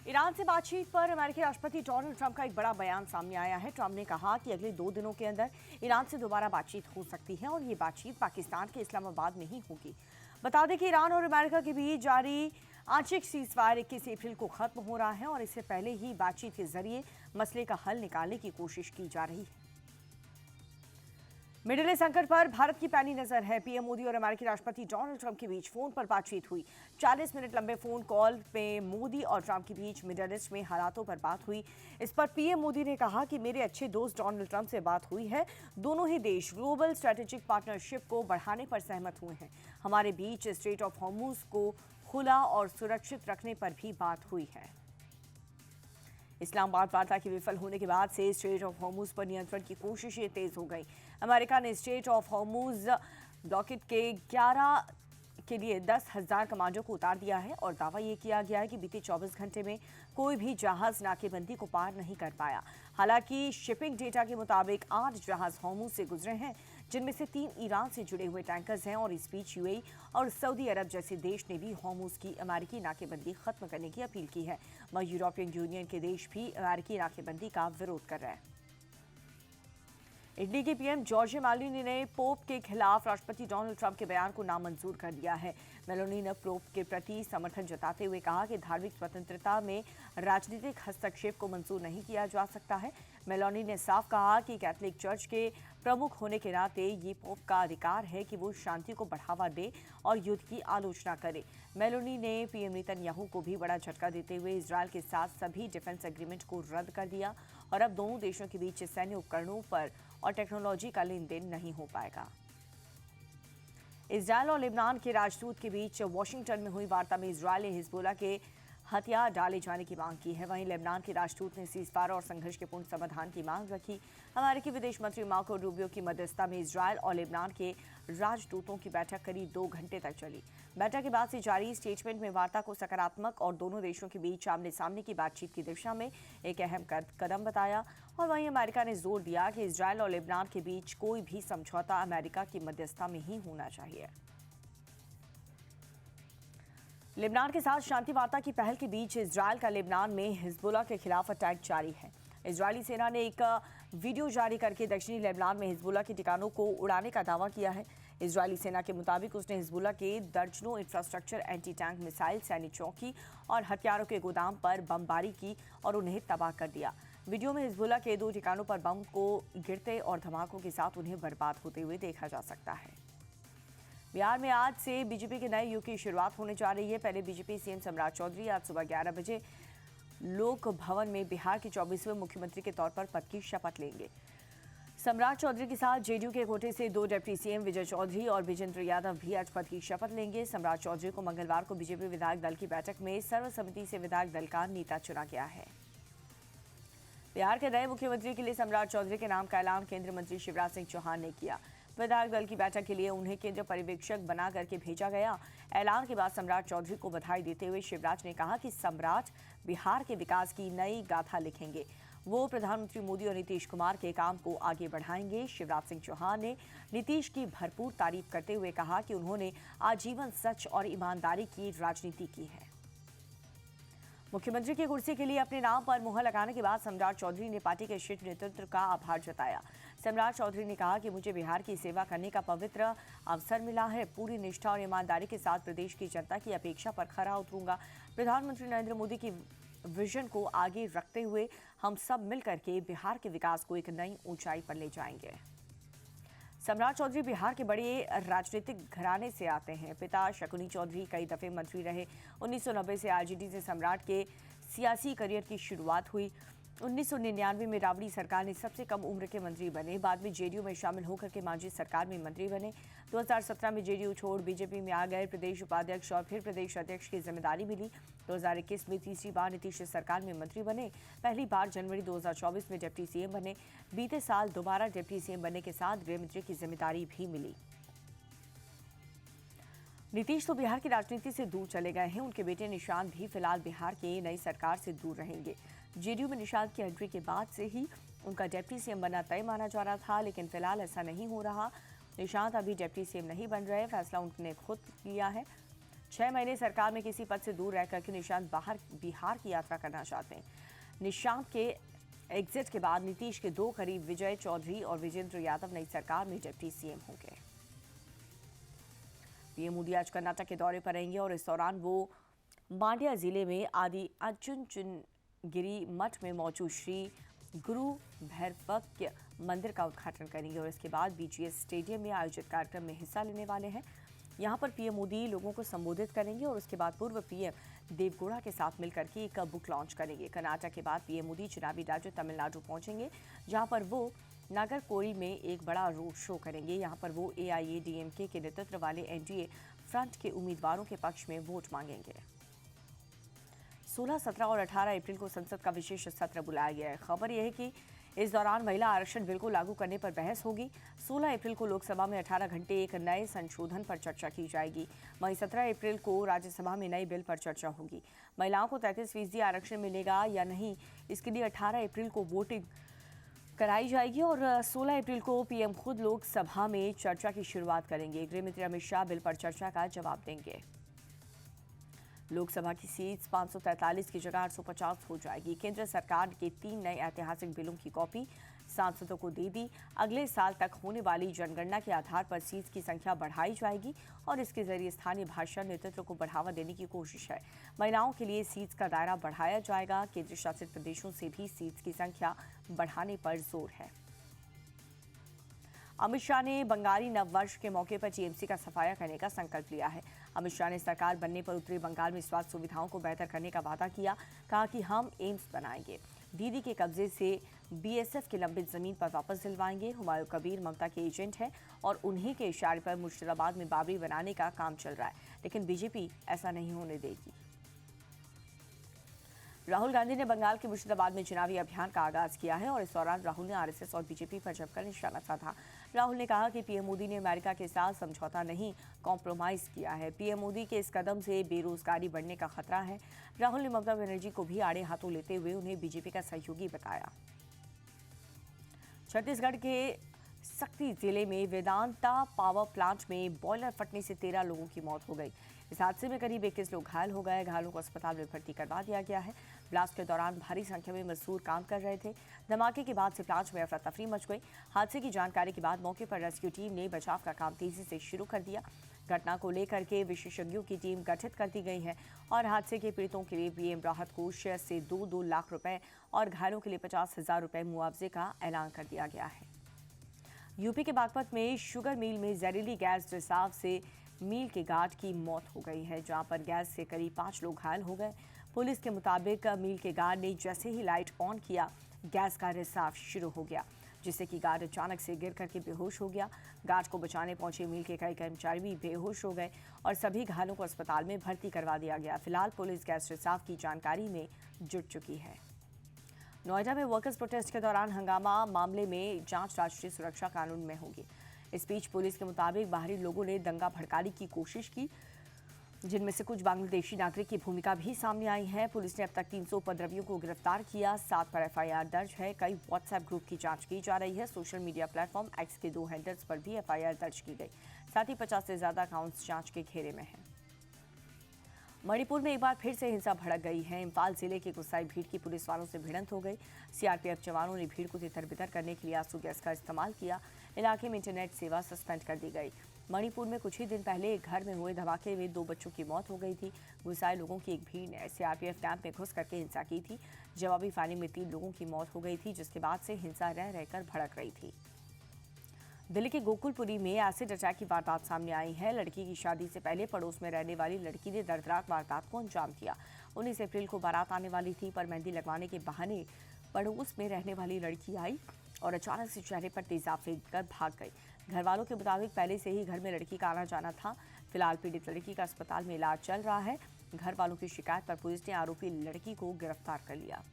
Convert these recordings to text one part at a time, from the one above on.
Iran से बातचीत पर अमेरिकी राष्ट्रपति डोनाल्ड ट्रंप का एक बड़ा बयान सामने आया है। ट्रंप ने कहा कि अगले 2 दिनों के अंदर ईरान से दोबारा बातचीत हो सकती है और ये बातचीत पाकिस्तान के इस्लामाबाद में ही होगी। बता दें कि ईरान और अमेरिका के बीच जारी आंशिक सीजफायर 21 अप्रैल को खत्म हो रहा है और इससे पहले ही बातचीत के जरिए मसले का हल निकालने की कोशिश की जा रही है। मिडिल ईस्ट संकट पर भारत की पैनी नजर है। पीएम मोदी और अमेरिकी राष्ट्रपति डोनाल्ड ट्रंप के बीच फोन पर बातचीत हुई। 40 मिनट लंबे फोन कॉल में मोदी और ट्रंप के बीच मिडिल ईस्ट में हालातों पर बात हुई। इस पर पीएम मोदी ने कहा कि मेरे अच्छे दोस्त डोनाल्ड ट्रंप से बात हुई है। दोनों ही देश ग्लोबल स्ट्रेटेजिक पार्टनरशिप को बढ़ाने पर सहमत हुए हैं। हमारे बीच स्ट्रेट ऑफ हॉर्मुज को खुला और सुरक्षित रखने पर भी बात हुई है। इस्लामाबाद वार्ता के विफल होने के बाद से स्ट्रेट ऑफ हॉर्मुज पर नियंत्रण की कोशिशें तेज हो गई। अमेरिका ने स्ट्रेट ऑफ हॉर्मुज ब्लॉकेड के 11 के लिए 10,000 कमांडो को उतार दिया है और दावा ये किया गया है कि बीते 24 घंटे में कोई भी जहाज नाकेबंदी को पार नहीं कर पाया। हालांकि शिपिंग डेटा के मुताबिक 8 जहाज हॉर्मुज से गुजरे हैं, जिनमें से 3 ईरान से जुड़े हुए टैंकर्स हैं और इस बीच यूएई और सऊदी अरब जैसे देश ने भी हॉर्मुज की अमेरिकी नाकेबंदी खत्म करने की अपील की है। वहीं यूरोपियन यूनियन के देश भी अमेरिकी नाकेबंदी का विरोध कर रहे हैं। इटली के पीएम जॉर्जिया मेलोनी ने पोप के खिलाफ राष्ट्रपति डोनाल्ड ट्रंप के बयान को नामंजूर कर दिया है। मेलोनी ने पोप के प्रति समर्थन जताते हुए कहा कि धार्मिक स्वतंत्रता में राजनीतिक हस्तक्षेप को मंजूर नहीं किया जा सकता है। मेलोनी ने साफ कहा कि कैथोलिक चर्च के प्रमुख होने के नाते ये पोप का अधिकार है कि वो शांति को बढ़ावा दे और युद्ध की आलोचना करे। मेलोनी ने पीएम नेतन्याहू को भी बड़ा झटका देते हुए इजरायल के साथ सभी डिफेंस एग्रीमेंट को रद्द कर दिया और अब दोनों देशों के बीच सैन्य उपकरणों पर और टेक्नोलॉजी का लेन देन नहीं हो पाएगा। इजरायल और लेबनान के राजदूत के बीच वॉशिंगटन में हुई वार्ता में इजरायल ने हिजबुल्लाह के हथियार डाले जाने की मांग की है। वहीं लेबनान के राजदूत ने सीजफायर और संघर्ष के पूर्ण समाधान की मांग रखी। अमेरिकी विदेश मंत्री मार्को रूबियो की मध्यस्थता में इजरायल और लेबनान के राजदूतों की बैठक करीब 2 घंटे तक चली। बैठक के बाद से जारी स्टेटमेंट में वार्ता को सकारात्मक और दोनों देशों के बीच आमने सामने की बातचीत की दिशा में एक अहम कदम बताया। और वहीं अमेरिका ने जोर दिया कि इजरायल और लेबनान के बीच कोई भी समझौता अमेरिका की मध्यस्थता में ही होना चाहिए। लेबनान के साथ शांति वार्ता की पहल के बीच इजरायल का लेबनान में हिजबुल्लाह के खिलाफ अटैक जारी है। इजरायली सेना ने एक वीडियो जारी करके दक्षिणी लेबनान में हिजबुल्लाह के ठिकानों को उड़ाने का दावा किया है। इजरायली सेना के मुताबिक उसने हिजबुल्लाह के दर्जनों इंफ्रास्ट्रक्चर, एंटी टैंक मिसाइल, सैनिक चौकी और हथियारों के गोदाम पर बमबारी की और उन्हें तबाह कर दिया। वीडियो में हिजबुल्लाह के 2 ठिकानों पर बम को गिरते और धमाकों के साथ उन्हें बर्बाद होते हुए देखा जा सकता है। बिहार में आज से बीजेपी के नए युग की शुरुआत होने जा रही है। पहले बीजेपी सीएम सम्राट चौधरी आज सुबह 11 बजे लोक भवन में बिहार के 24वें मुख्यमंत्री के तौर पर पद की शपथ लेंगे। सम्राट चौधरी के साथ जेडीयू के कोटे से 2 डिप्टी सीएम विजय चौधरी और विजेंद्र यादव भी आज पद की शपथ लेंगे। सम्राट चौधरी को मंगलवार को बीजेपी विधायक दल की बैठक में सर्वसम्मति से विधायक दल का नेता चुना गया है। बिहार के नए मुख्यमंत्री के लिए सम्राट चौधरी के नाम का ऐलान केंद्रीय मंत्री शिवराज सिंह चौहान ने किया। विधायक दल की बैठक के लिए उन्हें केंद्रीय पर्यवेक्षक बना करके भेजा गया। ऐलान के बाद सम्राट चौधरी को बधाई देते हुए शिवराज ने कहा कि सम्राट बिहार के विकास की नई गाथा लिखेंगे। वो प्रधानमंत्री मोदी और नीतीश कुमार के काम को आगे बढ़ाएंगे। शिवराज सिंह चौहान ने नीतीश की भरपूर तारीफ करते हुए कहा कि उन्होंने आजीवन सच और ईमानदारी की राजनीति की है। मुख्यमंत्री की कुर्सी के लिए अपने नाम पर मुहर लगाने के बाद सम्राट चौधरी ने पार्टी के शीर्ष नेतृत्व का आभार जताया। सम्राट चौधरी ने कहा कि मुझे बिहार की सेवा करने का पवित्र अवसर मिला है। पूरी निष्ठा और ईमानदारी के साथ प्रदेश की जनता की अपेक्षा पर खरा उतरूंगा। प्रधानमंत्री नरेंद्र मोदी की विजन को आगे रखते हुए हम सब मिलकर के बिहार के विकास को एक नई ऊंचाई पर ले जाएंगे। सम्राट चौधरी बिहार के बड़े राजनीतिक घराने से आते हैं। पिता शकुनी चौधरी कई दफे मंत्री रहे। 1990 से आरजेडी से सम्राट के सियासी करियर की शुरुआत हुई। 1999 में राबड़ी सरकार ने सबसे कम उम्र के मंत्री बने। बाद में जेडीयू में शामिल होकर के मांझी सरकार में मंत्री बने। 2017 में जेडीयू छोड़ बीजेपी में आ गए। प्रदेश उपाध्यक्ष और फिर प्रदेश अध्यक्ष की जिम्मेदारी मिली। 2021 में तीसरी बार नीतीश सरकार में मंत्री बने। पहली बार जनवरी 2024 में डिप्टी सीएम बने। बीते साल दोबारा डिप्टी सीएम बनने के साथ गृहमंत्री की जिम्मेदारी भी मिली। नीतीश तो बिहार की राजनीति से दूर चले गए हैं। उनके बेटे निशांत भी फिलहाल बिहार की नई सरकार से दूर रहेंगे। जेडीयू में निशांत की एंट्री के बाद से ही उनका डिप्टी सीएम बनना तय माना जा रहा था, लेकिन फिलहाल ऐसा नहीं हो रहा। निशांत अभी डिप्टी सीएम नहीं बन रहे, फैसला उन्होंने खुद लिया है। 6 महीने सरकार में किसी पद से दूर रह करके निशांत बाहर बिहार की यात्रा करना चाहते हैं। निशांत के एग्जिट के बाद नीतीश के 2 करीब विजय चौधरी और विजेंद्र यादव नई सरकार में डिप्टी सीएम होंगे। पीएम मोदी आज कर्नाटक के दौरे पर रहेंगे और इस दौरान वो मांड्या जिले में आदि अचुनचुनगिरी मठ में मौजूद श्री गुरु भैरवक्य मंदिर का उद्घाटन करेंगे और इसके बाद बीजीएस स्टेडियम में आयोजित कार्यक्रम में हिस्सा लेने वाले हैं। यहां पर पीएम मोदी लोगों को संबोधित करेंगे और उसके बाद पूर्व पीएम देवगौड़ा के साथ मिलकर के एक बुक लॉन्च करेंगे। कर्नाटक के बाद पीएम मोदी चुनावी राज्य तमिलनाडु पहुंचेंगे, जहां पर वो नागरकोइल में एक बड़ा रोड शो करेंगे। यहां पर वो एआईएडीएमके के नेतृत्व वाले एनडीए फ्रंट के उम्मीदवारों के पक्ष में वोट मांगेंगे। 16, 17 और 18 अप्रैल को संसद का विशेष सत्र बुलाया गया है। खबर यह है कि इस दौरान महिला आरक्षण बिल को लागू करने पर बहस होगी। 16 अप्रैल को लोकसभा में 18 घंटे एक नए संशोधन पर चर्चा की जाएगी। वहीं 17 अप्रैल को राज्यसभा में नए बिल पर चर्चा होगी। महिलाओं को 33% आरक्षण मिलेगा या नहीं, इसके लिए 18 अप्रैल को वोटिंग कराई जाएगी और 16 अप्रैल को पीएम खुद लोकसभा में चर्चा की शुरुआत करेंगे। गृह मंत्री अमित शाह बिल पर चर्चा का जवाब देंगे। लोकसभा की सीट 543 की जगह 850 हो जाएगी। केंद्र सरकार के 3 नए ऐतिहासिक बिलों की कॉपी सांसदों को दे दी। अगले साल तक होने वाली जनगणना के आधार पर सीट्स की संख्या बढ़ाई जाएगी और इसके जरिए स्थानीय भाषा नेतृत्व को बढ़ावा देने की कोशिश है। महिलाओं के लिए सीट्स का दायरा बढ़ाया जाएगा। केंद्र शासित प्रदेशों से भी सीट्स की संख्या बढ़ाने पर जोर है। अमित शाह ने बंगाली नववर्ष के मौके पर टीएमसी का सफाया करने का संकल्प लिया है। अमित शाह ने सरकार बनने पर उत्तरी बंगाल में स्वास्थ्य सुविधाओं को बेहतर करने का वादा किया। कहा कि हम एम्स बनाएंगे, दीदी के कब्जे से बीएसएफ की लंबित जमीन पर वापस दिलवाएंगे। हुमायूं कबीर ममता के एजेंट हैं और उन्हीं के इशारे पर मुर्शिदाबाद में बाबरी बनाने का काम चल रहा है, लेकिन बीजेपी ऐसा नहीं होने देगी। राहुल गांधी ने बंगाल के मुर्शिदाबाद में चुनावी अभियान का आगाज किया है और इस दौरान राहुल ने आरएसएस और बीजेपी पर जमकर निशाना साधा। राहुल ने कहा कि पीएम मोदी ने अमेरिका के साथ समझौता नहीं, कॉम्प्रोमाइज किया है। पीएम मोदी के इस कदम से बेरोजगारी बढ़ने का खतरा है। राहुल ने ममता बनर्जी को भी आड़े हाथों लेते हुए उन्हें बीजेपी का सहयोगी बताया। छत्तीसगढ़ के सक्ती जिले में वेदांता पावर प्लांट में बॉयलर फटने से 13 लोगों की मौत हो गई। इस हादसे में करीब 21 लोग घायल हो गए। घायलों को अस्पताल में भर्ती करवा दिया गया है। ब्लास्ट के दौरान भारी संख्या में मजदूर काम कर रहे थे। धमाके के बाद से प्लांट में अफरा तफरी मच गई। हादसे की जानकारी के बाद मौके पर रेस्क्यू टीम ने बचाव का काम तेजी से शुरू कर दिया। घटना को लेकर के विशेषज्ञों की टीम गठित कर दी गई है और हादसे के पीड़ितों के लिए पीएम राहत कोष से 2-2 लाख रुपए और घायलों के लिए 50,000 रुपए मुआवजे का ऐलान कर दिया गया है। यूपी के बागपत में शुगर मिल में जहरीली गैस रिसाव से मिल के गार्ड की मौत हो गई है, जहां पर गैस से करीब 5 लोग घायल हो गए। पुलिस के मुताबिक मिल के गार्ड ने जैसे ही लाइट ऑन किया, गैस का रिसाव शुरू हो गया, जिससे कि गार्ड अचानक से गिर करके बेहोश हो गया। गार्ड को बचाने पहुंचे मिल के कई कर्मचारी भी बेहोश हो गए और सभी घायलों को अस्पताल में भर्ती करवा दिया गया। फिलहाल पुलिस गैस रिसाव की जानकारी में जुट चुकी है। नोएडा में वर्कर्स प्रोटेस्ट के दौरान हंगामा मामले में जांच राष्ट्रीय सुरक्षा कानून में होगी। इस बीच पुलिस के मुताबिक बाहरी लोगों ने दंगा भड़काने की कोशिश की, जिनमें से कुछ बांग्लादेशी नागरिक की भूमिका भी सामने आई है। पुलिस ने अब तक 300 उपद्रवियों को गिरफ्तार किया। 7 पर एफआईआर दर्ज है। कई व्हाट्सएप ग्रुप की जांच की जा रही है। सोशल मीडिया प्लेटफॉर्म एक्स के 2 हैंडल्स पर भी एफआईआर दर्ज की गई। साथ ही 50 से ज्यादा अकाउंट्स जांच के घेरे में हैं। मणिपुर में एक बार फिर से हिंसा भड़क गई है। इम्फाल जिले की गुस्साई भीड़ की पुलिस वालों से भिड़ंत हो गई। सीआरपीएफ जवानों ने भीड़ को तितर-बितर करने के लिए आंसू गैस का इस्तेमाल किया। इलाके में इंटरनेट सेवा सस्पेंड कर दी गई। मणिपुर में कुछ ही दिन पहले एक घर में हुए धमाके में 2 बच्चों की मौत हो गई थी। गुस्साए लोगों की एक भीड़ ने सीआरपीएफ कैंप में घुस करके हिंसा की थी। जवाबी फायरिंग में 3 लोगों की मौत हो गई थी, जिसके बाद से हिंसा रह रहकर भड़क रही थी। दिल्ली के गोकुलपुरी में एसिड अटैक की वारदात सामने आई है। लड़की की शादी से पहले पड़ोस में रहने वाली लड़की ने दर्दनाक वारदात को अंजाम दिया। 19 अप्रैल को बारात आने वाली थी, पर मेहंदी लगवाने के बहाने पड़ोस में रहने वाली लड़की आई और अचानक से चेहरे पर तेजाब फेंककर भाग गई। घर वालों के मुताबिक पहले से ही घर में लड़की का आना जाना था। फिलहाल पीड़ित लड़की का अस्पताल में इलाज चल रहा है। घर वालों की शिकायत पर पुलिस ने आरोपी लड़की को गिरफ्तार कर लिया।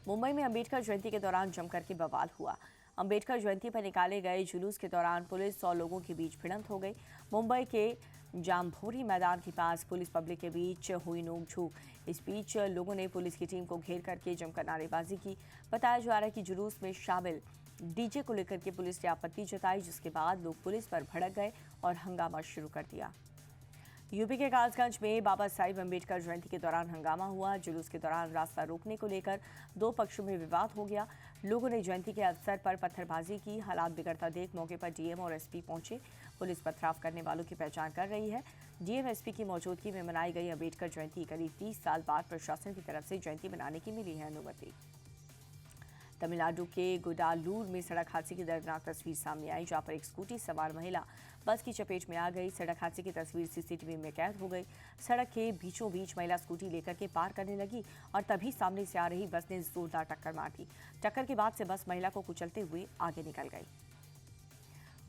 मुंबई में अंबेडकर जयंती के दौरान जमकर के बवाल हुआ। अंबेडकर जयंती पर निकाले गए जुलूस के दौरान पुलिस और लोगों के बीच भिड़ंत हो गई। मुंबई के जामभोरी मैदान के पास पुलिस पब्लिक के बीच हुई नोक-झोंक। इस बीच लोगों ने पुलिस की टीम को घेर करके जमकर नारेबाजी की। बताया जा रहा है कि जुलूस में शामिल डीजे को लेकर के पुलिस ने आपत्ति जताई, जिसके बाद लोग पुलिस पर भड़क गए और हंगामा शुरू कर दिया। यूपी के कासगंज में बाबा साहिब अम्बेडकर जयंती के दौरान हंगामा हुआ। जुलूस के दौरान रास्ता रोकने को लेकर दो पक्षों में विवाद हो गया। लोगों ने जयंती के अवसर पर पत्थरबाजी की। हालात बिगड़ता देख मौके पर डीएम और एसपी पहुंचे। पुलिस पथराव करने वालों की पहचान कर रही है। डीएम एसपी की मौजूदगी में मनाई गई अम्बेडकर जयंती करीब 30 साल बाद प्रशासन की तरफ से जयंती मनाने की मिली है अनुमति। तमिलनाडु के गुडालूर में सड़क हादसे की दर्दनाक तस्वीर सामने आई, जहां पर एक स्कूटी सवार महिला बस की चपेट में आ गई। सड़क हादसे की तस्वीर सीसीटीवी में कैद हो गई। सड़क के बीचों बीच महिला स्कूटी लेकर के पार करने लगी और तभी सामने से आ रही बस ने जोरदार टक्कर मार दी। टक्कर के बाद से बस महिला को कुचलते हुए आगे निकल गई।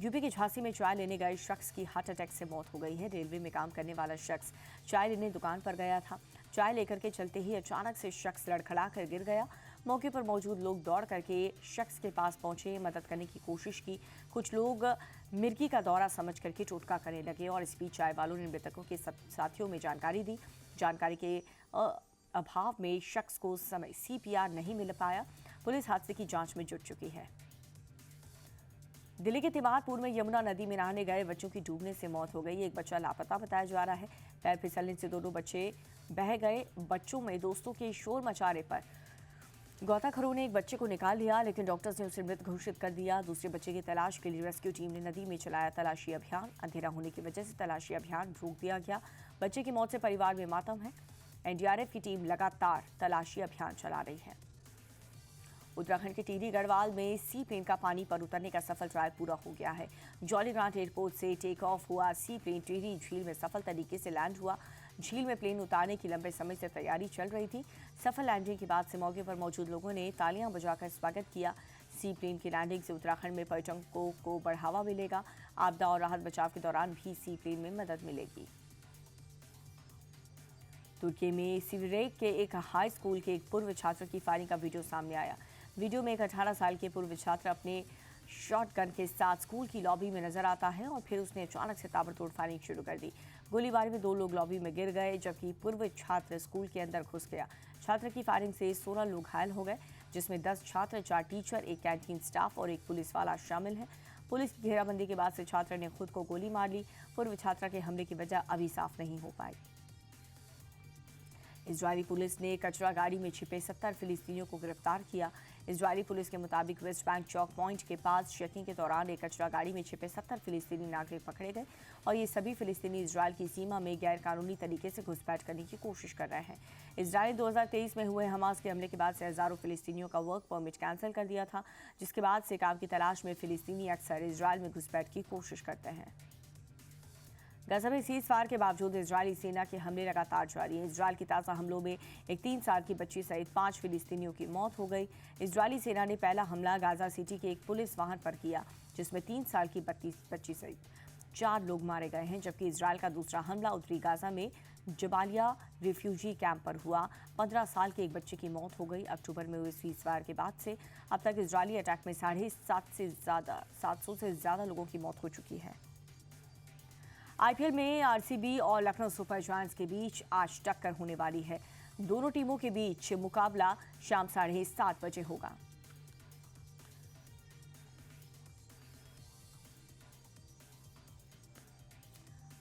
यूपी के झांसी में चाय लेने गए शख्स की हार्ट अटैक से मौत हो गई है। रेलवे में काम करने वाला शख्स चाय लेने दुकान पर गया था। चाय लेकर के चलते ही अचानक से शख्स लड़खड़ा कर गिर गया। मौके पर मौजूद लोग दौड़ करके शख्स के पास पहुंचे, मदद करने की कोशिश की। कुछ लोग मिर्गी का दौरा समझ करके टोटका करने लगे और इस बीच चाय वालों ने मृतकों के साथियों में जानकारी दी। जानकारी के अभाव में शख्स को समय सीपीआर नहीं मिल पाया। पुलिस हादसे की जांच में जुट चुकी है। दिल्ली के तिमारपुर में यमुना नदी में नहाने गए बच्चों की डूबने से मौत हो गई। एक बच्चा लापता बताया जा रहा है। पैर फिसलने से दोनों बच्चे बह गए। बच्चों में दोस्तों के शोर मचाने पर गोताखोरों ने एक बच्चे को निकाल लिया, लेकिन डॉक्टर्स ने उसे मृत घोषित कर दिया। दूसरे बच्चे की तलाश के लिए रेस्क्यू टीम ने नदी में चलाया तलाशी अभियान। अंधेरा होने की वजह से तलाशी अभियान रोक दिया गया। बच्चे की मौत से परिवार में मातम है। एनडीआरएफ की टीम लगातार तलाशी अभियान चला रही है। उत्तराखंड के टिहरी गढ़वाल में सी प्लेन का पानी पर उतरने का सफल ट्रायल पूरा हो गया है। जॉलीग्रांट एयरपोर्ट से टेक ऑफ हुआ सी प्लेन टिहरी झील में सफल तरीके से लैंड हुआ। झील में प्लेन उतारने की लंबे समय से तैयारी चल रही थी। सफल लैंडिंग के बाद से मौके पर मौजूद लोगों ने तालियां बजाकर स्वागत किया। सी प्लेन की लैंडिंग से उत्तराखंड में पर्यटकों को बढ़ावा मिलेगा। आपदा और राहत बचाव के दौरान भी सी प्लेन में मदद मिलेगी। तुर्की में सिवरेक के एक हाई स्कूल के एक पूर्व छात्र की फायरिंग का वीडियो सामने आया। वीडियो में एक 18 साल के पूर्व छात्र अपने शॉटगन के साथ स्कूल की लॉबी में नजर आता है और फिर उसने अचानक से ताबड़तोड़ फायरिंग शुरू कर दी। गोलीबारी में 2 लोग लॉबी में गिर गए, जबकि पूर्व छात्र स्कूल के अंदर घुस गया। छात्र की फायरिंग से 16 लोग घायल हो गए, जिसमें 10 छात्र, 4 टीचर, एक कैंटीन स्टाफ और एक पुलिस वाला शामिल है। पुलिस की घेराबंदी के बाद से छात्र ने खुद को गोली मार ली। पूर्व छात्र के हमले की वजह अभी साफ नहीं हो पाई। इजरायली पुलिस ने कचरा गाड़ी में छिपे 70 फिलिस्तीनियों को गिरफ्तार किया। इजरायली पुलिस के मुताबिक वेस्ट बैंक चौक पॉइंट के पास चेकिंग के दौरान एक कचरा गाड़ी में छिपे 70 फिलिस्तीनी नागरिक पकड़े गए और ये सभी फिलिस्तीनी इजरायल की सीमा में गैर कानूनी तरीके से घुसपैठ करने की कोशिश कर रहे हैं। इजरायल 2023 में हुए हमास के हमले के बाद से हजारों फिलिस्तीनियों का वर्क परमिट कैंसिल कर दिया था, जिसके बाद से काम की तलाश में फिलिस्तीनी अक्सर इजरायल में घुसपैठ की कोशिश करते हैं। गजा में सीज फायर के बावजूद इजरायली सेना के हमले लगातार जारी हैं। इजरायल की ताज़ा हमलों में एक 3 साल की बच्ची सहित 5 फिलिस्तीनियों की मौत हो गई। इजरायली सेना ने पहला हमला गाजा सिटी के एक पुलिस वाहन पर किया, जिसमें 3 साल की बच्ची सहित 4 लोग मारे गए हैं, जबकि इजरायल का दूसरा हमला उत्तरी गाजा में जबालिया रिफ्यूजी कैंप पर हुआ। 15 साल के एक बच्चे की मौत हो गई। अक्टूबर में हुए सीज फायर के बाद से अब तक इजरायली अटैक में 750 से ज़्यादा लोगों की मौत हो चुकी है। आईपीएल में आरसीबी और लखनऊ सुपर जायंट्स के बीच आज टक्कर होने वाली है। दोनों टीमों के बीच मुकाबला शाम 7:30 बजे होगा।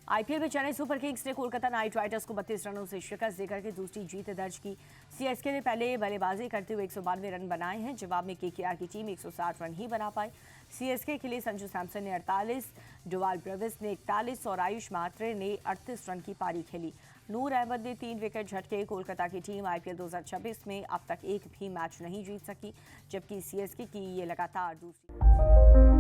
आईपीएल में चेन्नई सुपर किंग्स ने कोलकाता नाइट राइडर्स को 32 रनों से शिकस्त देकर के दूसरी जीत दर्ज की। सीएसके ने पहले बल्लेबाजी करते हुए 192 रन बनाए हैं। जवाब में केकेआर की टीम 160 रन ही बना पाई। सीएसके के लिए संजू सैमसन ने 48, डुवाल ब्रेविस ने 41 और आयुष मात्रे ने 38 रन की पारी खेली। नूर अहमद ने 3 विकेट झटके। कोलकाता की टीम आईपीएल 2026 में अब तक एक भी मैच नहीं जीत सकी, जबकि सीएसके की ये लगातार दूसरी